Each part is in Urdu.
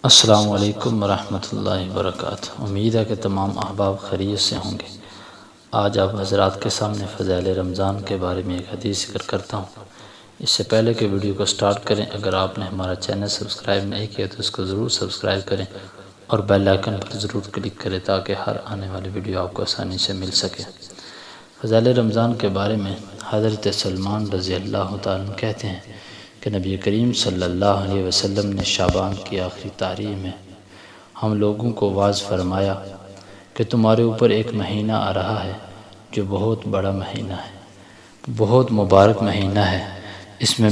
السلام علیکم ورحمۃ اللہ وبرکاتہ۔ امید ہے کہ تمام احباب خیریت سے ہوں گے۔ آج آپ حضرات کے سامنے فضائل رمضان کے بارے میں ایک حدیث ذکر کرتا ہوں۔ اس سے پہلے کہ ویڈیو کو سٹارٹ کریں، اگر آپ نے ہمارا چینل سبسکرائب نہیں کیا تو اس کو ضرور سبسکرائب کریں اور بیل آئیکن پر ضرور کلک کریں تاکہ ہر آنے والی ویڈیو آپ کو آسانی سے مل سکے۔ فضائل رمضان کے بارے میں حضرت سلمان رضی اللہ تعالیٰ عنہ کہتے ہیں کہ نبی کریم صلی اللہ علیہ وسلم نے شعبان کی آخری تاریخ میں ہم لوگوں کو واعظ فرمایا کہ تمہارے اوپر ایک مہینہ آ رہا ہے جو بہت بڑا مہینہ ہے، بہت مبارک مہینہ ہے۔ اس میں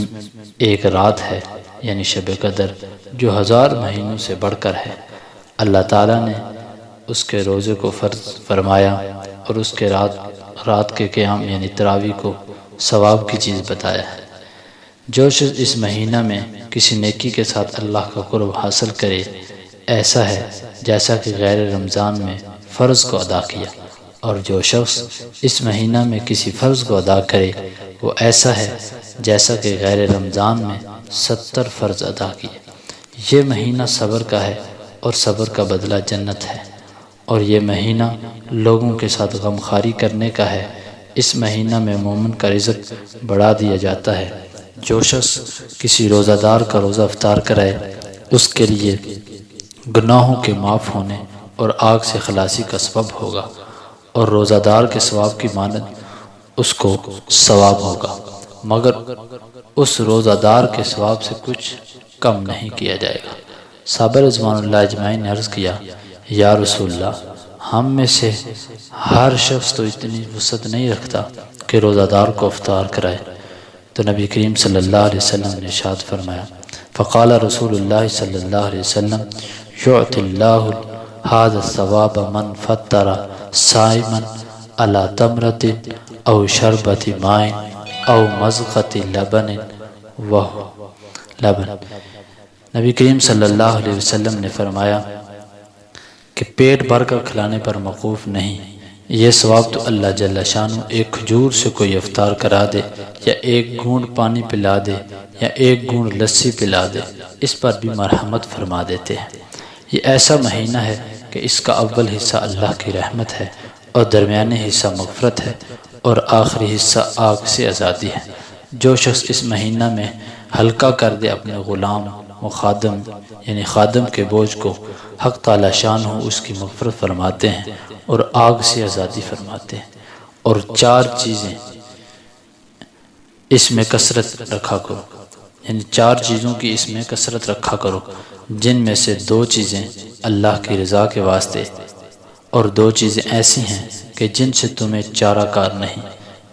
ایک رات ہے یعنی شب قدر جو 1000 مہینوں سے بڑھ کر ہے۔ اللہ تعالیٰ نے اس کے روزے کو فرض فرمایا اور اس کے رات کے قیام یعنی تراویح کو ثواب کی چیز بتایا ہے۔ جو شخص اس مہینہ میں کسی نیکی کے ساتھ اللہ کا قرب حاصل کرے، ایسا ہے جیسا کہ غیر رمضان میں فرض کو ادا کیا، اور جو شخص اس مہینہ میں کسی فرض کو ادا کرے وہ ایسا ہے جیسا کہ غیر رمضان میں 70 فرض ادا کیے۔ یہ مہینہ صبر کا ہے اور صبر کا بدلہ جنت ہے، اور یہ مہینہ لوگوں کے ساتھ غمخواری کرنے کا ہے۔ اس مہینہ میں مومن کا رزق بڑھا دیا جاتا ہے۔ جو شخص کسی روزہ دار کا روزہ افطار کرائے اس کے لیے گناہوں کے معاف ہونے اور آگ سے خلاصی کا سبب ہوگا، اور روزہ دار کے ثواب کی مانند اس کو ثواب ہوگا، مگر اس روزہ دار کے ثواب سے کچھ کم نہیں کیا جائے گا۔ صحابہ رضوان اللہ اجمعین نے عرض کیا، یا رسول اللہ، ہم میں سے ہر شخص تو اتنی وسعت نہیں رکھتا کہ روزہ دار کو افطار کرائے۔ تو نبی کریم صلی اللہ علیہ وسلم نے ارشاد فرمایا، فقال رسول اللہ صلی اللہ علیہ وسلم، یعطی اللہ ھذا الثواب من فطر صائما علی تمرۃ او شربۃ ماء او مضغۃ لبن نبی کریم صلی اللہ علیہ وسلم نے فرمایا کہ پیٹ بھر کر کھلانے پر موقوف نہیں، یہ ثواب تو اللہ جل شانہ ایک کھجور سے کوئی افطار کرا دے، یا ایک گھونٹ پانی پلا دے، یا ایک گھونٹ لسی پلا دے، اس پر بھی مرحمت فرما دیتے ہیں۔ یہ ایسا مہینہ ہے کہ اس کا اول حصہ اللہ کی رحمت ہے، اور درمیانی حصہ مغفرت ہے، اور آخری حصہ آگ سے آزادی ہے۔ جو شخص اس مہینہ میں ہلکا کر دے اپنے غلام و خادم یعنی خادم کے بوجھ کو، حق تعالی شان ہو اس کی مغفرت فرماتے ہیں اور آگ سے آزادی فرماتے ہیں۔ اور 4 چیزیں اس میں کثرت رکھا کرو، یعنی 4 چیزوں کی اس میں کثرت رکھا کرو، جن میں سے 2 چیزیں اللہ کی رضا کے واسطے، اور 2 چیزیں ایسی ہیں کہ جن سے تمہیں چارہ کار نہیں۔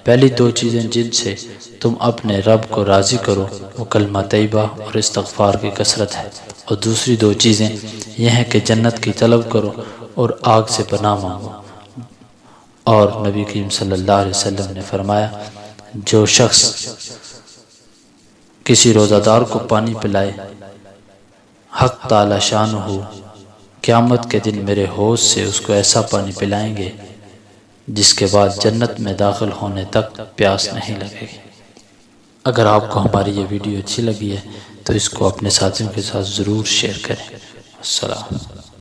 پہلی 2 چیزیں جن سے تم اپنے رب کو راضی کرو وہ کلمہ طیبہ اور استغفار کی کثرت ہے، اور دوسری 2 چیزیں یہ ہیں کہ جنت کی طلب کرو اور آگ سے پناہ مانگو۔ اور نبی کریم صلی اللہ علیہ وسلم نے فرمایا، جو شخص کسی روزہ دار کو پانی پلائے، حق تعالی شان ہو قیامت کے دن میرے حوض سے اس کو ایسا پانی پلائیں گے جس کے بعد جنت میں داخل ہونے تک پیاس نہیں لگے گی۔ اگر آپ کو ہماری یہ ویڈیو اچھی لگی ہے تو اس کو اپنے ساتھیوں کے ساتھ ضرور شیئر کریں۔ السلام۔